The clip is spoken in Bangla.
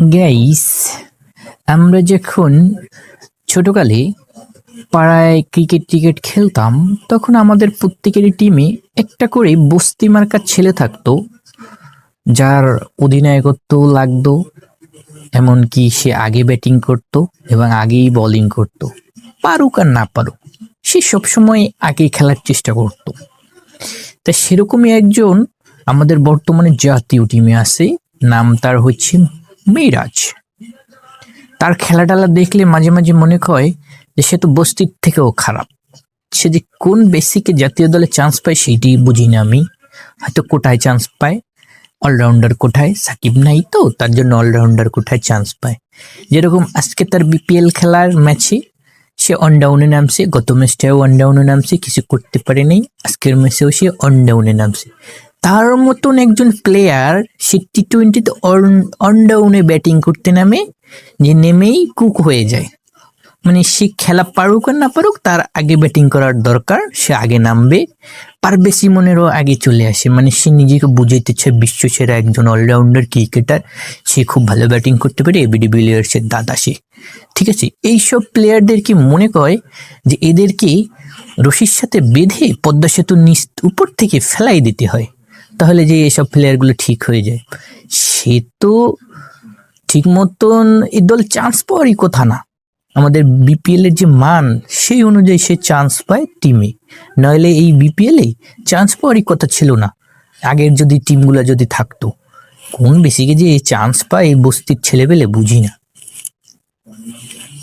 গাইস, আমরা যখন ছোটকালে পাড়ায় ক্রিকেট খেলতাম, তখন আমাদের প্রত্যেকেরই টিমে একটা করে বস্তি মার্কা ছেলে থাকতো, যার অধিনায়কত্ব লাগতো। এমনকি সে আগে ব্যাটিং করতো এবং আগেই বোলিং করতো, পারুক আর না পারুক, সে সবসময় আগে খেলার চেষ্টা করতো। তা সেরকমই একজন আমাদের বর্তমানে জাতীয় টিমে আছে, নাম তার হচ্ছে মিরাজ। তার খেলাটালা দেখলে মাঝে মাঝে মনে হয় যে সে তো বস্তির থেকেও খারাপ। সে যে কোন বেসিকে জাতীয় দলে চান্স পায় সেইটি বুঝি না আমি। হয়তো কোটায় চান্স পায়, অলরাউন্ডার কোঠায়, সাকিব নাই তো তার জন্য অলরাউন্ডার কোঠায় চান্স পায়। যেরকম আজকে তার বিপিএল খেলার ম্যাচে সে অন ডাউনে নামছে, গত ম্যাচটাও অন ডাউনে নামছে, কিছু করতে পারেনি। আজকের ম্যাচেও সে অন ডাউনে নামছে। তার মতন একজন প্লেয়ার সে টি-20-তে অন ডাউনে ব্যাটিং করতে নামে, যে নেমেই কুক হয়ে যায়। মানে সে খেলা পারুক আর না পারুক, তার আগে ব্যাটিং করার দরকার, সে আগে নামবে। পারভেজ ইমনেরও আগে চলে আসে, মানে সে নিজেকে বুঝাইতেছে বিশ্ব সেরা একজন অলরাউন্ডার ক্রিকেটার, সে খুব ভালো ব্যাটিং করতে পারে, এবিডি ভিলিয়ার্সের দাদা সে। ঠিক আছে, এইসব প্লেয়ারদেরকে মনে করে যে এদেরকে রশির সাথে বেঁধে পদ্মা সেতুর উপর থেকে ফেলাই দিতে হয়, তাহলে যে এসব প্লেয়ারগুলো ঠিক হয়ে যায়। সে তো ঠিক মতন এই দলে চান্স পাওয়ারই কথা না। আমাদের বিপিএল এর যে মান, সেই অনুযায়ী সে চান্স পায় টিমে, নইলে এই বিপিএল এ চান্স পাওয়ারই কথা ছিল না। আগের যদি টিমগুলো যদি থাকতো, কোন বেসিকে যে চান্স পায় এই বস্তির ছেলেপেলে বুঝি না।